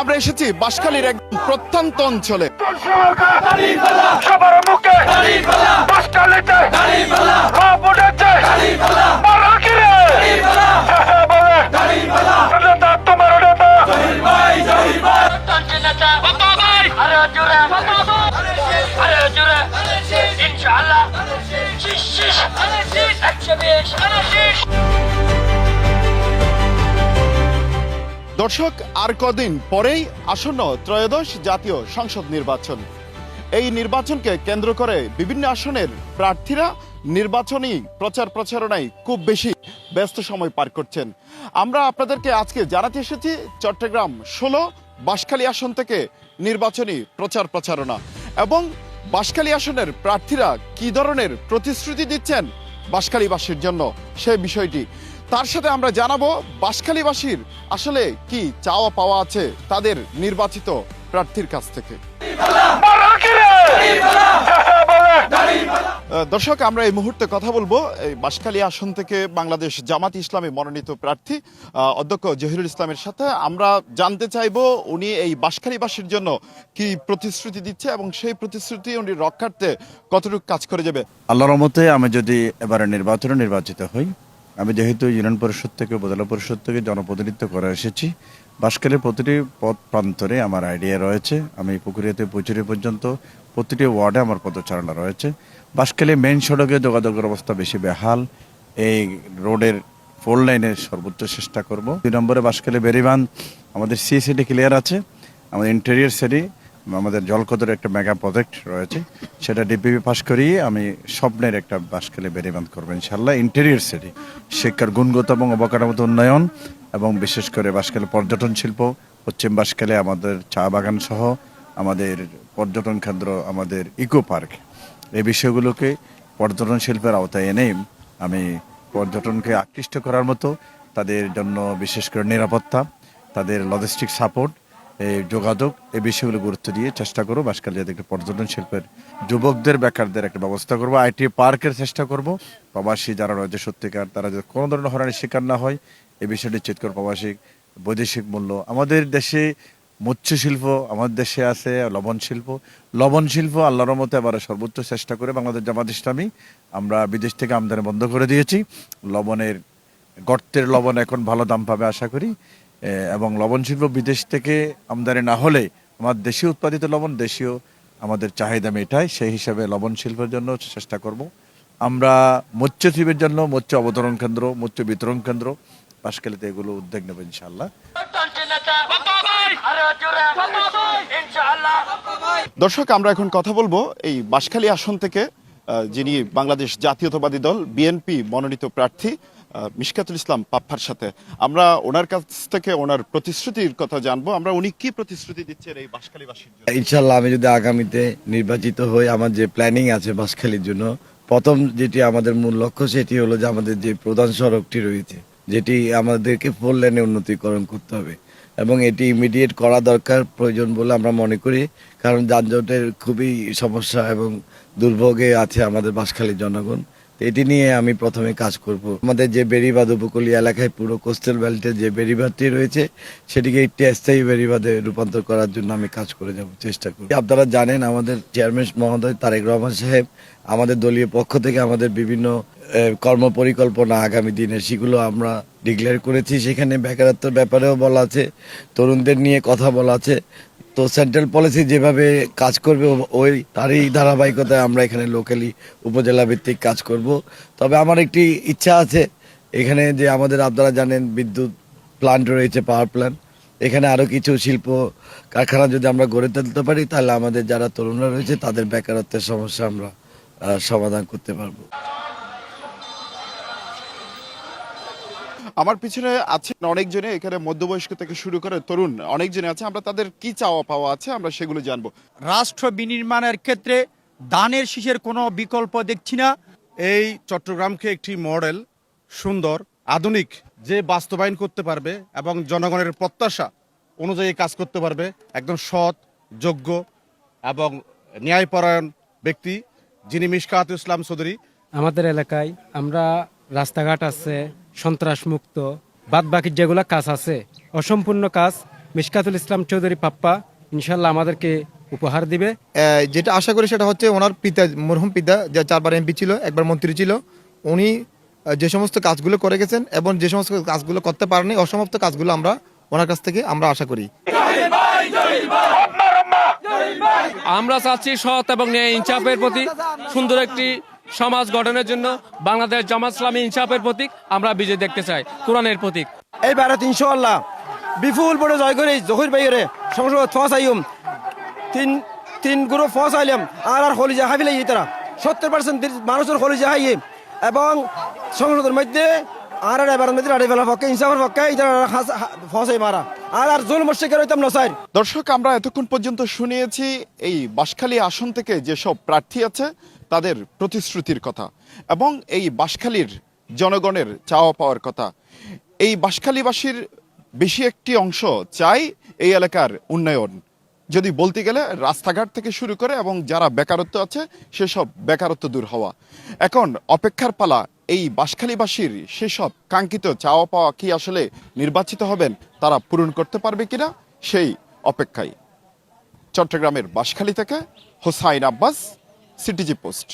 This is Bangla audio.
আমরা এসেছি বাঁশখালীর একদম প্রত্যন্ত অঞ্চলে। সবার মুখে বাঁশখালীতে তোমার ইনশাআল্লাহ দর্শক, আর কদিন পরেই আসন্ন ত্রয়োদশ জাতীয় সংসদ নির্বাচন। এই নির্বাচনকে কেন্দ্র করে বিভিন্ন আসনের প্রার্থীরা নির্বাচনী প্রচার প্রচারণায় খুব বেশি ব্যস্ত সময় পার করছেন। আমরা আপনাদেরকে আজকে জানাতে এসেছি চট্টগ্রাম 16 বাঁশখালী আসন থেকে নির্বাচনী প্রচার প্রচারণা এবং বাঁশখালী আসনের প্রার্থীরা কি ধরনের প্রতিশ্রুতি দিচ্ছেন বাঁশখালীবাসীর জন্য সেই বিষয়টি। তার সাথে আমরা জানাবো বাঁশখালীবাসীর আসলে কি চাওয়া পাওয়া আছে তাদের নির্বাচিত প্রার্থীর কাছ থেকে। দর্শক, আমরা এই মুহূর্তে কথা বলবো এই বাঁশখালী আসন থেকে বাংলাদেশ জামাত ইসলামী মনোনীত প্রার্থী অধ্যক্ষ জহিরুল ইসলামের সাথে। আমরা জানতে চাইবো উনি এই বাঁশখালীবাসীর জন্য কি প্রতিশ্রুতি দিচ্ছে এবং সেই প্রতিশ্রুতি উনি রক্ষার্থে কতটুকু কাজ করে যাবে। আল্লাহর রহমতে আমি যদি এবারে নির্বাচনে নির্বাচিত হই, আমি যেহেতু ইউনিয়ন পরিষদ থেকে উপজেলা পরিষদ থেকে জনপ্রতিনিধিত্ব করে এসেছি, বাঁশখালীর প্রতিটি পথ প্রান্তরে আমার আইডিয়া রয়েছে। আমি পুকুরিয়াতে পুচুরি পর্যন্ত প্রতিটি ওয়ার্ডে আমার পদচারণা রয়েছে। বাঁশখালী মেইন সড়কে যোগাযোগের অবস্থা বেশি বেহাল, এই রোডের 4 লাইনের সর্বোচ্চ চেষ্টা করব। 2 নম্বরে বাঁশখালী বেরিবাঁধ আমাদের সিটি ক্লিয়ার আছে, আমাদের ইন্টেরিয়র সিটি আমাদের জলকদরের একটা মেগা প্রজেক্ট রয়েছে, সেটা ডিপিপি পাস করিয়ে আমি স্বপ্নের একটা বাঁশখালী বেরিবাঁধ করবো ইনশাল্লাহ। ইন্টেরিয়র সিটি শিক্ষার গুণগত এবং অবকাঠামোগত উন্নয়ন এবং বিশেষ করে বাঁশখালী পর্যটন শিল্প, পশ্চিম বাঁশখালী আমাদের চা বাগান সহ আমাদের পর্যটন কেন্দ্র, আমাদের ইকো পার্ক, এই বিষয়গুলোকে পর্যটন শিল্পের আওতায় এনে আমি পর্যটনকে আকৃষ্ট করার মতো তাদের জন্য বিশেষ করে নিরাপত্তা, তাদের লজিস্টিক সাপোর্ট, এই যোগাযোগ, এই বিষয়গুলো গুরুত্ব দিয়ে চেষ্টা করবো বাঁশখালী যাতে একটা পর্যটন শিল্পের যুবকদের বেকারদের একটা ব্যবস্থা করবো। আইটি পার্কের চেষ্টা করব, প্রবাসী যারা রয়েছে সত্যিকার তারা যাতে কোনো ধরনের হয়রানির শিকার না হয় এই বিষয়টি নিশ্চিত করে। প্রবাসী বৈদেশিক মূল্য, আমাদের দেশে মৎস্য শিল্প, আমাদের দেশে আছে লবণ শিল্প আল্লাহর রহমতে এবারে সর্বোচ্চ চেষ্টা করে বাংলাদেশ জামাত ইসলামী আমরা বিদেশ থেকে আমদানি বন্ধ করে দিয়েছি। লবণের গর্তের লবণ এখন ভালো দাম পাবে আশা করি, এবং লবণ শিল্প বিদেশ থেকে আমদানি না হলে আমার দেশীয় উৎপাদিত লবণ দেশীয় আমাদের চাহিদা মেটায়, সেই হিসাবে লবণ শিল্পের জন্য চেষ্টা করব। আমরা মৎস্যজীবীর জন্য মৎস্য অবতরণ কেন্দ্র, মৎস্য বিতরণ কেন্দ্র বাঁশখালীতে এগুলো উদ্যোগ নেব ইনশাআল্লাহ। দর্শক, আমরা এখন কথা বলবো এই বাঁশখালী আসন থেকে যিনি বাংলাদেশ জাতীয়তাবাদী দল বিএনপি মনোনীত প্রার্থী মিশকাতুল ইসলাম পাপ্পার সাথে। আমরা ওনার কাছ থেকে ওনার প্রতিশ্রুতির কথা জানবো। আমরা উনি কি প্রতিশ্রুতি দিচ্ছেন এই বাঁশখালীবাসীর জন্য। ইনশাল্লাহ আমি যদি আগামীতে নির্বাচিত হই, আমার যে প্ল্যানিং আছে বাঁশখালীর জন্য, প্রথম যেটি আমাদের মূল লক্ষ্য সেটি হলো যে আমাদের যে প্রধান সড়কটি রয়েছে যেটি আমাদেরকে 4 লেনে উন্নতিকরণ করতে হবে এবং এটি ইমিডিয়েট করা দরকার, প্রয়োজন বলে আমরা মনে করি। কারণ যানজটের খুবই সমস্যা এবং দুর্ভোগে আছে আমাদের বাঁশখালীর জনগণ। এটি নিয়ে আমি প্রথমে কাজ করব। আমাদের যে বেড়িবাঁধ উপকূলীয় এলাকায় পুরো কোস্টাল বেল্টে যে বেড়িবাঁধটি রয়েছে সেটিকে একটি স্থায়ী বেড়িবাঁধে রূপান্তর করার জন্য আমি কাজ করে যাব, চেষ্টা করি। আপনারা জানেন আমাদের চেয়ারম্যান মহোদয় তারেক রহমান সাহেব আমাদের দলীয় পক্ষ থেকে আমাদের বিভিন্ন কর্মপরিকল্পনা আগামী দিনে সেগুলো আমরা ডিক্লেয়ার করেছি। সেখানে বেকারত্বের ব্যাপারেও বলা আছে, তরুণদের নিয়ে কথা বলা আছে। তো সেন্ট্রাল পলিসি যেভাবে কাজ করবে ওই তারই ধারাবাহিকতায় আমরা এখানে লোকালি উপজেলা ভিত্তিক কাজ করব। তবে আমার একটি ইচ্ছা আছে, এখানে যে আমাদের আপনারা জানেন বিদ্যুৎ প্লান্ট রয়েছে, পাওয়ার প্ল্যান্ট, এখানে আরও কিছু শিল্প কারখানা যদি আমরা গড়ে তুলতে পারি তাহলে আমাদের যারা তরুণরা রয়েছে তাদের বেকারত্বের সমস্যা আমরা সমাধান করতে পারবো। আমার পিছনে আছে অনেকজনে, এখানে মধ্যবয়স্ক থেকে শুরু করে তরুণ অনেকজনে আছে। আমরা তাদের কি চাওয়া পাওয়া আছে আমরা সেগুলো জানবো। রাষ্ট্র বিনির্মাণের ক্ষেত্রে দানের শীষের কোনো বিকল্প দেখছি না। এই চট্টগ্রামকে একটি মডেল, সুন্দর, আধুনিক যে বাস্তবায়ন করতে পারবে এবং জনগণের প্রত্যাশা অনুযায়ী কাজ করতে পারবে, একদম সৎ, যোগ্য এবং ন্যায়পরায়ণ ব্যক্তি যিনি মিশকাতুল ইসলাম চৌধুরী। আমাদের এলাকায় আমরা রাস্তাঘাট আছে, সন্ত্রাস মুক্ত, বাদ বাকি যেগুলো কাজ আছে অসম্পূর্ণ কাজ মিশকাতুল ইসলাম চৌধুরী পাপ্পা ইনশাল্লাহ আমাদেরকে উপহার দিবে। যেটা আশা করি সেটা হচ্ছে ওনার পিতা, মরহুম পিতা, যে 4 বার এমপি ছিল, 1 বার মন্ত্রী ছিল, উনি যে সমস্ত কাজগুলো করে গেছেন এবং যে সমস্ত কাজগুলো করতে পারেনি, অসমাপ্ত কাজগুলো আমরা ওনার কাছ থেকে আমরা আশা করি। আমরা চাচ্ছি সৎ এবং ন্যায় ইনসাফের প্রতি সুন্দর একটি সমাজ গঠনের জন্য বাংলাদেশ জামাত ইসলামী ইনসাফের প্রতীক আমরা বিজয় দেখতে চাই, কোরআনের প্রতীক। এই ভারত ইনশাআল্লাহ বিপুল বড় জয় করে জহির ভাইয়ের সংসদ ফসাইম তিন গ্রুপ ফসাইলাম আর হলিজা হাবিলে তারা 70% মানুষের হলিজা হাইয়ে এবং সংসদের মধ্যে আর এবার মধ্যে রাড়ি ফেলা পক্ষে ইনসাফের পক্ষে ফসাই মারা আর জুল মুশরিকের হইতাম না স্যার। দর্শক, আমরা এতক্ষণ পর্যন্ত শুনিয়েছি এই বাঁশখালী আসন থেকে যেসব প্রার্থী আছে তাদের প্রতিশ্রুতির কথা এবং এই বাঁশখালীর জনগণের চাওয়া পাওয়ার কথা। এই বাঁশখালীবাসীর বেশি একটি অংশ চাই এই এলাকার উন্নয়ন, যদি বলতে গেলে রাস্তাঘাট থেকে শুরু করে এবং যারা বেকারত্ব আছে সেসব বেকারত্ব দূর হওয়া। এখন অপেক্ষার পালা এই বাঁশখালীবাসীর সেসব কাঙ্ক্ষিত চাওয়া পাওয়া কি আসলে নির্বাচিত হবেন তারা পূরণ করতে পারবে কিনা সেই অপেক্ষায়। চট্টগ্রামের বাঁশখালী থেকে হোসাইন আব্বাস, সিটিজি পোস্ট।